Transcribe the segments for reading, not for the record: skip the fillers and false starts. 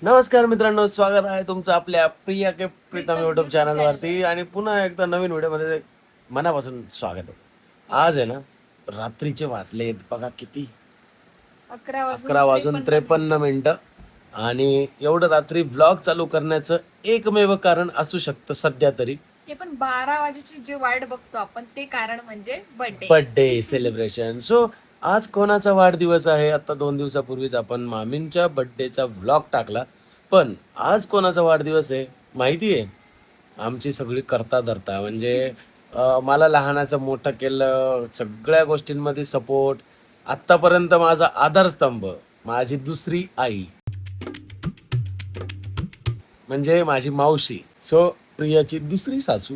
नमस्कार मित्रांनो, स्वागत आहे तुमचं आपल्या प्रिया के प्रीतम युट्यूब चॅनलवरती आणि पुन्हा एकदा नवीन व्हिडिओमध्ये मनापासून स्वागत आहे. आज आहे ना, रात्रीचे वाजले बघा किती, 11 वाजून 53 मिनिटं आणि एवढं रात्री व्लॉग चालू करण्याचं एकमेव कारण असू शकतं सध्या तरी, ते पण 12 वाजेची जी वाट बघतो आपण ते कारण म्हणजे बर्थडे. Birthday celebration. सो आज कोणाचा वाढदिवस आहे? आता 2 दिवसापूर्वीच आपण मामींच्या बर्थडेचा व्लॉग टाकला, पण आज कोणाचा वाढदिवस आहे माहिती आहे? आमची सगळी करता धरता म्हणजे मला लहानाचं मोठं केलं, सगळ्या गोष्टींमध्ये सपोर्ट. आत्तापर्यंत माझा आधारस्तंभ, माझी दुसरी आई म्हणजे माझी मावशी. सो प्रियाची दुसरी सासू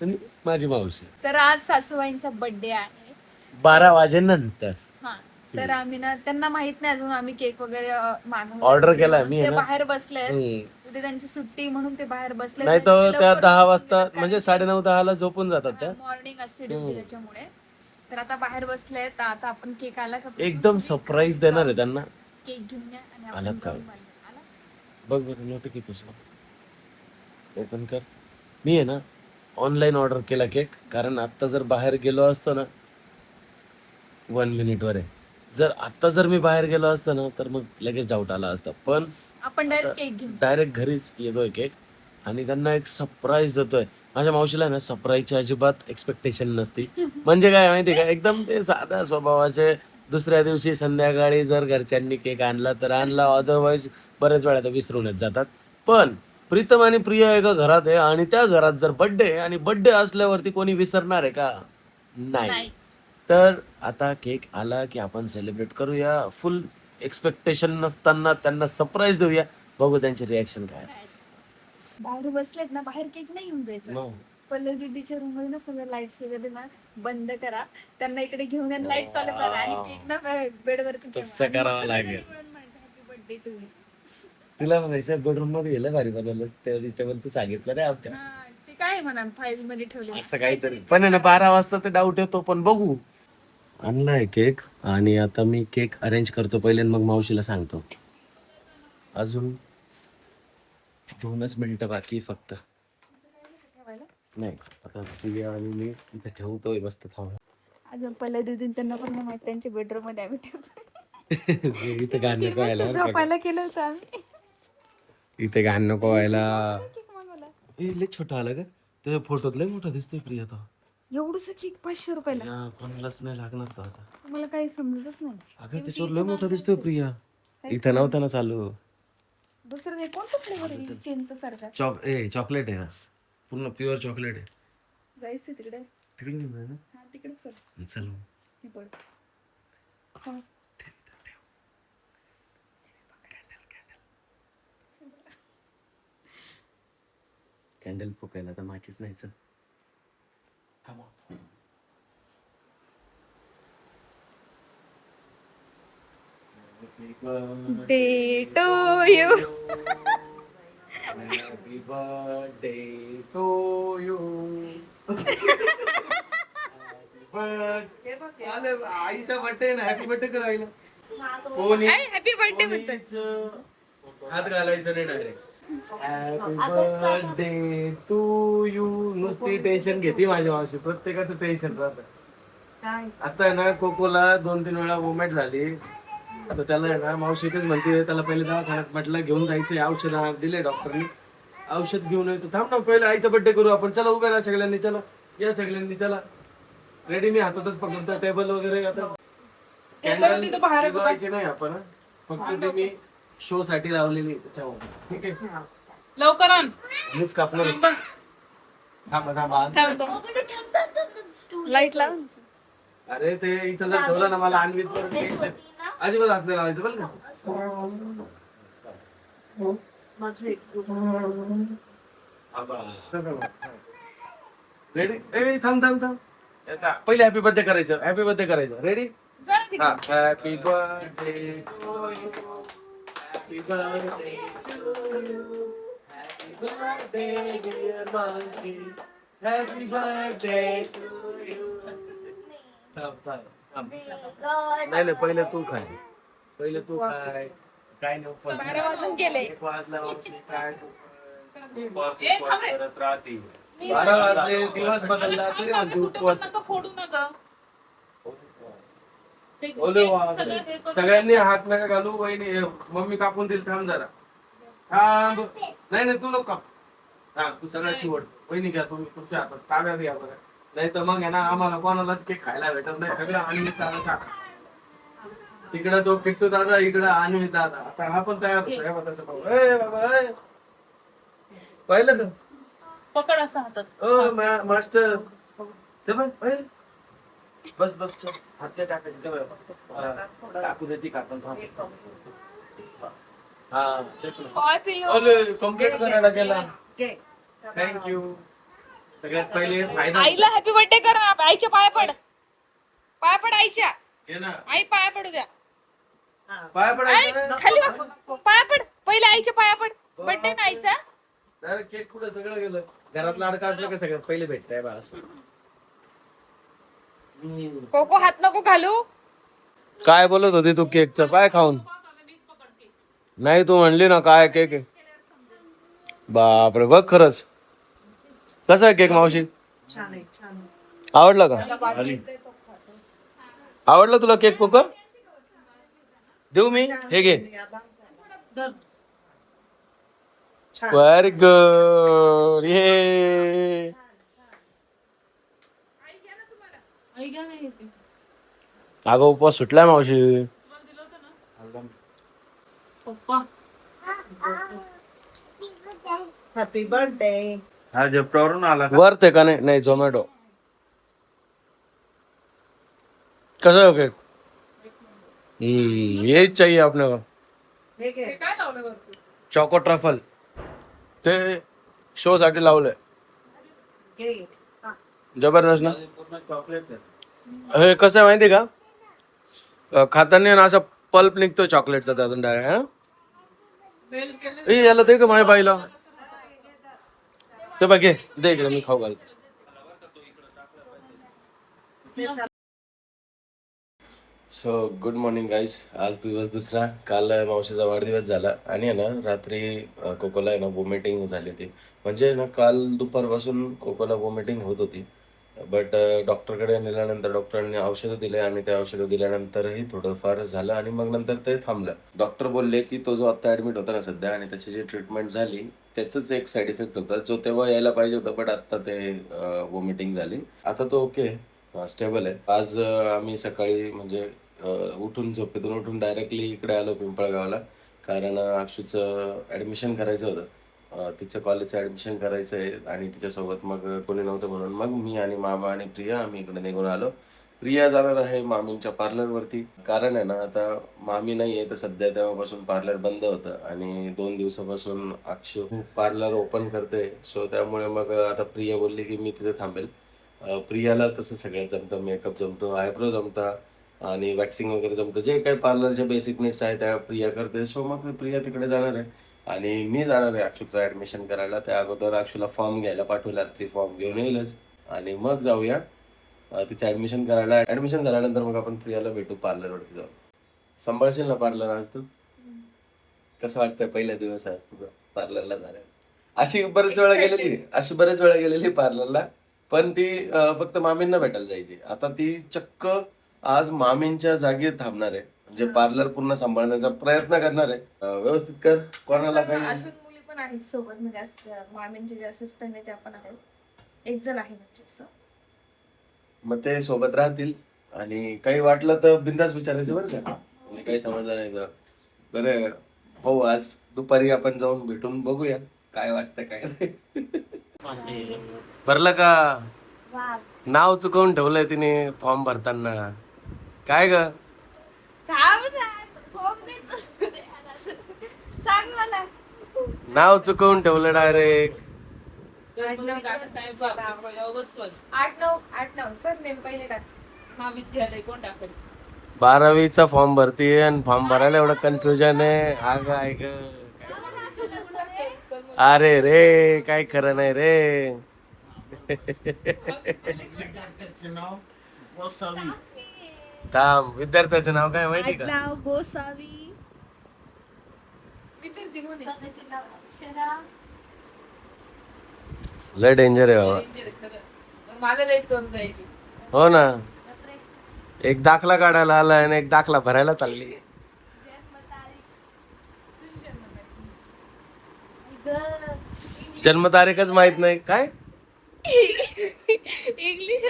आणि माझी मावशी. तर आज सासूबाईंचा बर्थडे आहे 12 वाजेनंतर हा. तर आम्ही ना त्यांना माहित नाही अजून आम्ही केक वगैरे मागवला ऑर्डर केलाय मी ते आहे ना. बाहेर बसले उद्या त्यांची सुट्टी म्हणून ते बाहेर बसले नाही तर त्या 10 वाजता म्हणजे 9:30-10ला झोपून जातात त्या. मॉर्निंग असते ड्युटी त्याच्यामुळे. तर आता बाहेर बसले तर आता आपण केक आला का एकदम सरप्राईज देणार आहे त्यांना. केक घेऊन या आणि आला आपण का? जाऊन बाहेर. आला? बघ बरं नोटिफिकेशन ओपन कर. मी आहे ना ऑनलाईन ऑर्डर केला केक, कारण आत्ता जर बाहेर गेलो असतो ना 1 मिनिटवर आहे. जर मी बाहेर गेलो असतो ना तर मग लगेच डाऊट आला असता. पण आपण डायरेक्ट केक घेऊन डायरेक्ट घरीच येतोय केक आणि त्यांना एक सरप्राईज देतोय. माझ्या मावशीला ना सरप्राईजची अजिबात एक्सपेक्टेशन नसती. म्हणजे काय माहिती का, एकदम ते साध्या स्वभावाचे. दुसऱ्या दिवशी संध्याकाळी जर घरच्यांनी केक आणला तर आणला, अदरवाईज बरेच वेळा ते विसरूनच जातात. पण प्रीतम आणि प्रिया एका घरात आहे आणि त्या घरात जर बर्थडे आणि बर्थडे असल्यावरती कोणी विसरणार आहे का? नाही. तर आता केक आला की आपण सेलिब्रेट करूया. फुल एक्सपेक्टेशन नसताना त्यांना सरप्राईज देऊया. बघू त्यांचे रिॲक्शन काय असते. बाहेर बसलेत ना, बाहेर केक नाही घेऊन जायचं. पल्लवी दीदीच्या रूम मध्ये ना सगळं लाईट्स वगैरे ना बंद करा, त्यांना इकडे घेऊन आणि लाईट चालू करा आणि केक ना बेड वरती तसं करावं लागेल. Happy birthday to you. तुला म्हणायचं बेडरूम मध्ये गेलं भारी बनवलं, त्या तू सांगितलं रे आमच्या. ते काय म्हणा फाईल मध्ये ठेवले असं काहीतरी पण आहे ना, 12 वाजता ते डाऊट येतो, पण बघू. आणलाय केक आणि आता मी केक अरेंज करतो पहिले आणि मग मावशीला सांगतो. अजून 2च मिनिटं बाकी फक्त. नाही आता प्रिया आणि मी इथे ठेवतोय मस्त थांबा. अजून पल्लवी दीदी त्यांना पण नाही माहित त्यांच्या बेडरूम मध्ये आम्ही ठेवतो. इथे गाणं नको व्हायला बरं का. झोपायला केलं होतं आम्ही. इथे गाणं नको व्हायला. केक मागवला. लय छोटा आला का त्या फोटोत? लय मोठा दिसतोय प्रिया तो. एवढंस केक 500 रुपयाला. या कोणालाच नाही लागणार तो आता. मला काही समजतच नाही. अगं त्याच्यावर लय मोठा दिसतोय प्रिया. इथं नव्हता ना चालू. दुसरं ते कोणतं फ्लेवर आहे चेनचं सारखा? चॉकलेट आहे ना, पूर्ण प्युअर चॉकलेट आहे. जायचं तिकडे. तिकडे नाही मिळणार. हा तिकडे चल. चल हे बघ. हा. कॅन्डल फुकायला तर माचीच नाही. चल Day to you. Happy birthday to you. आईचा बर्थडे ना, हॅपी बर्थडे करायला कोणी हॅपी बर्थडे म्हणतो. हात घालायचं नाही direct. Happy birthday to you. नुसती टेन्शन घेते माझी मावशी, प्रत्येकाचं टेन्शन राहतं. आता आहे ना कोकोला 2-3 वेळा वोमेट झाली, आता त्याला आहे ना मावशी तेच म्हणते त्याला पहिले दवाखान्यात म्हटलं घेऊन जायचं. औषध दिले डॉक्टरनी, औषध घेऊन येतो. थांब ना, पहिले आईचा बर्थडे करू आपण. चला उभ्या राहा सगळ्यांनी, चला या सगळ्यांनी, चला रेडी. मी हातातच पकडतो टेबल वगैरे. आता कॅन्डल लावायची नाही आपण, फक्त ते मी शो साठी लावलेली त्याच्यावर. ठीक आहे लवकर आण. मीच कापणार. थांबा थांबा. लाईट लाव. अरे ते इथं जर ठेवलं ना मला आणवीत टेन्शन. अजिबात हात नाही लावायचं बरं का. रेडी. ए थांब थांब थांब. पहिले हॅपी बर्थडे करायचं. हॅपी बर्थडे करायचं. Ready. Happy birthday to you. Happy birthday to you. Happy birthday dear मावशी. Happy birthday to you. थांब थांब थांब. नाही पहिले तू खाय. काय नाही उपवास. 12 वाजून गेले. 1 वाजला मावशी, काय उपवास करत राहते. 12 वाजले, दिवस बदलला तरी म्हणते उपवास. ओले सगळ्यांनी हात नका घालू. वहिनी मम्मी कापून दिली, थांब जरा थांब. नाही नाही तू नको काप. हा तू सगळ्याची ओढ. वहिनी घ्या तुम्ही तुमच्या हातात ताब्यात घ्या बघा. नाही तर मग आहे ना आम्हाला कोणालाच केक खायला भेटत नाही. सगळं अन्वित दादा टाका. तिकडं तो किट्टू दादा, इकडं अन्वित दादा. आता हा पण तयार होतो. हे बघा तसं पाहू. ए बाबा ए. पाहिलं का पकड असा हातात. मास्टर ते बघ ए. बस बस चल. हात ते टाकायचे ते बघ. टाकू दे ती कापून. हा तेच ना. काय पिल्लू? ओले कम्प्लीट करायला गेला. थँक्यू. सगळ्यात पहिले फायदा आईला हॅपी बर्थडे कर ना. आईच्या पाया पड. पाया पड आईच्या. घे ना. आई पाया पडू द्या. पाया आई, पडायचं ना. खाली बघ. पाया पड. पहिले आईच्या पाया पड. बर्थडे ना आईचा. अरे केक कुठं सगळं गेलं. घरात लाडका असलं का सगळ्यात पहिले भेटतंय बा असं. कोको हात नको घालू. काय बोलत होती तू केकचं पाय खाऊन? नाही तू म्हणली ना काय केक आहे. बापरे बघ खरंच कसा आहे केक मावशी? छान आहे, छान आहे. आवडला का? आवडला तुला केक कोको? देऊ मी? हे घे. Very good. ये आई घ्या ना हे piece. अगं उपवास सुटलाय मावशी. तुम्हाला दिलं होतं ना पप्पा. Happy birthday. हा जेप्टॉवरून आला वर्थ आहे का? नाही नाही झोमॅटो. कसं आहे केक? यही चाहिए आपने को. हे घे. हे काय लावलं वरती? चॉको ट्रफल ते शो साठी लावलंय. घे. हा. जबरदस्त ना. हे कसं आहे माहिती का? खाताना ना असा पल्प निघतो चॉकलेटचा त्यातून डायरेक्ट. बेल केलं. ए याला ते का माझ्या बाईला ते बघ घे दे इकडे मी खाऊ घाल. So good morning guys. आज दिवस दुसरा. काल मावशीचा वाढदिवस झाला आणि आहे ना रात्री कोकोला आहे ना वॉमिटिंग झाली होती. म्हणजे ना काल दुपारपासून कोकोला वॉमिटिंग होत होती. बट डॉक्टरकडे नेल्यानंतर डॉक्टरांनी औषधं दिले आणि त्या औषधं दिल्यानंतरही थोडंफार झालं आणि मग नंतर ते थांबलं. डॉक्टर बोलले की तो जो आता ॲडमिट होता ना सध्या आणि त्याची जी ट्रीटमेंट झाली त्याचंच एक साईड इफेक्ट होता जो तेव्हा यायला पाहिजे होता बट आत्ता ते वॉमिटिंग झाली. आता तो ओके स्टेबल आहे. आज आम्ही सकाळी म्हणजे उठून झोपेतून उठून डायरेक्टली इकडे आलो पिंपळगावला. कारण अक्षूचं ॲडमिशन करायचं होतं. तिचं कॉलेजचं ॲडमिशन करायचं आहे आणि तिच्यासोबत मग कोणी नव्हतं म्हणून मग मी आणि मामा आणि प्रिया आम्ही इकडे निघून आलो. प्रिया जाणार आहे मामींच्या पार्लरवरती. कारण आहे ना आता मामी नाही आहे तर सध्या तेव्हापासून पार्लर बंद होतं आणि 2 दिवसापासून अक्षू पार्लर ओपन करते. सो त्यामुळे मग आता प्रिया बोलली की मी तिथे थांबेल. प्रियाला तसं सगळ्यात जमतं. मेकअप जमतो, आयब्रो जमता आणि वॅक्सिंग वगैरे जमतं. जे काही पार्लरचे बेसिक नीड्स आहेत त्या प्रिया करते. सो मग प्रिया तिकडे जाणार आहे आणि मी जाणार आहे अक्षूचं ॲडमिशन करायला. त्या अगोदर अक्षूला फॉर्म घ्यायला पाठवला. ती फॉर्म घेऊन येईलच आणि मग जाऊया तिचं ॲडमिशन करायला. ॲडमिशन झाल्यानंतर मग आपण प्रियाला भेटू पार्लरवरती जाऊन. सांभाळशील ना पार्लर आज तू? कसं वाटतंय पहिला दिवस आहे तुझं पार्लरला जाण्यात? अशी बरेच वेळा गेलेली पार्लरला पण ती फक्त मामींना भेटायला जायची. आता ती चक्क आज मामींच्या जागी थांबणार आहे. म्हणजे पार्लर पूर्ण सांभाळण्याचा प्रयत्न करणार आहे. व्यवस्थित कर. कोणाला काही अजून मुली पण आहेत सोबत म्हणजे मामींचे जे असिस्टंट आहे त्या पण आहेत. एक जण आहे म्हणजे असं. मग ते सोबत राहतील आणि काही वाटलं तर बिंदास विचारायचं बरं का. म्हणजे काही समजलं नाही तर बरं भाऊ आज दुपारी आपण जाऊन भेटून बघूया काय वाटतं काय नाही. भरलं का? नाव चुकवून ठेवलंय तिने फॉर्म भरताना. काय ग? नाव चुकवून ठेवलं डायरेक्ट. 8-9 सर नेम पहिले टाक. महाविद्यालय कोण टाकेल? 12वीचा फॉर्म भरतीये आणि फॉर्म भरायला एवढं कन्फ्युजन आहे. अगं ऐक अरे रे काय खरं नाही रे. थांब विद्यार्थ्याचं नाव काय माहिती का? गोसावी. लय डेंजर आहे बाबा. माझं लेट करून जाईल. हो ना, एक दाखला काढायला आला आणि एक दाखला भरायला चालली. जन्मतारीखच माहित नाही काय. इंग्लिश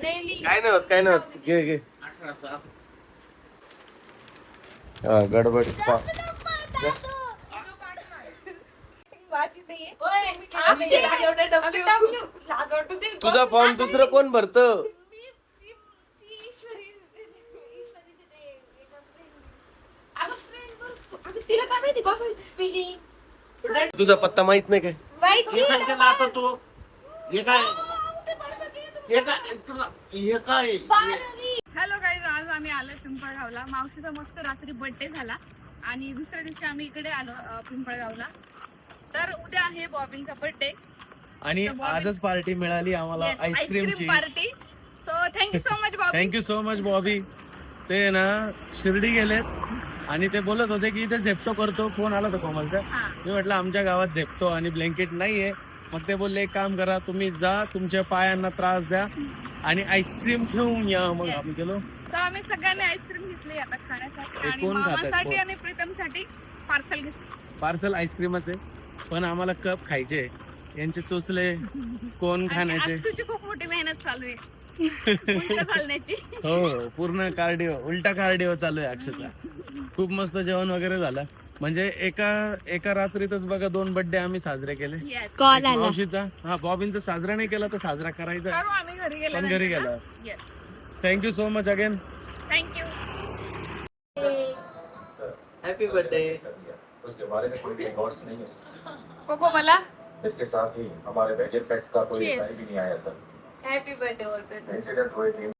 काय नाही होत, काय नाही होत. घे घे. हा, गडबड. तुझा फॉर्म दुसरं कोण भरत? तिला काय माहिती कसं स्पेलिंग तुझा पत्ता माहित नाही काय? हॅलो गाईज, आज आम्ही आलो पिंपळगावला. मावशीचा मस्त रात्री बर्थडे झाला आणि दुसऱ्या दिवशी आम्ही इकडे आलो पिंपळगावला. तर उद्या आहे बॉबिनचा बर्थडे आणि आजच पार्टी मिळाली आम्हाला आईस्क्रीमची. Party. So thank you so much Bobby. Thank you so much Bobby. ते ना शिर्डी गेलेत आणि ते बोलत होते की इथे झेप्टो करतो. फोन आला होता कोमलचा. मी म्हटलं आमच्या गावात झेप्टो आणि ब्लँकेट नाहीये. मग ते बोलले एक काम करा, तुम्ही जा, तुमच्या पायांना त्रास द्या आणि आईस्क्रीम घेऊन या. मग आम्ही गेलो. तर आम्ही सगळ्यांनी आईस्क्रीम घेतली आता खाण्यासाठी आणि कोण खातंय? मामासाठी आणि प्रीतमसाठी पार्सल घेतली. पार्सल आईस्क्रीमच आहे, पण आम्हाला कप खायचे. यांचे चोचले कोण खाण्याचे. अक्षूची खूप मोठी मेहनत चालू आहे उलटं चालण्याची. हो, पूर्ण कार्डिओ, उलटा कार्डिओ चालू आहे अक्षरशः. खूप मस्त जेवण वगैरे झालं. म्हणजे एका रात्रीतच बघा 2 बर्थडे आम्ही साजरे केले. कॉल एक मावशीचा, हा बॉबिनचा साजरा नाही केला तर साजरा करायचा, करू आम्ही घरी गेलो. पण घरी गेला. Thank you so much again. Thank you. Happy birthday. उसके बारे में कोई रिकॉर्ड्स नहीं है। कोको मला इसके साथ ही हमारे वेजेट फैक्ट्स का कोई Cheers. रिप्लाई भी नहीं आया सर। हॅपी बर्थडे बोलतोय. इंसिडेंट हुए 3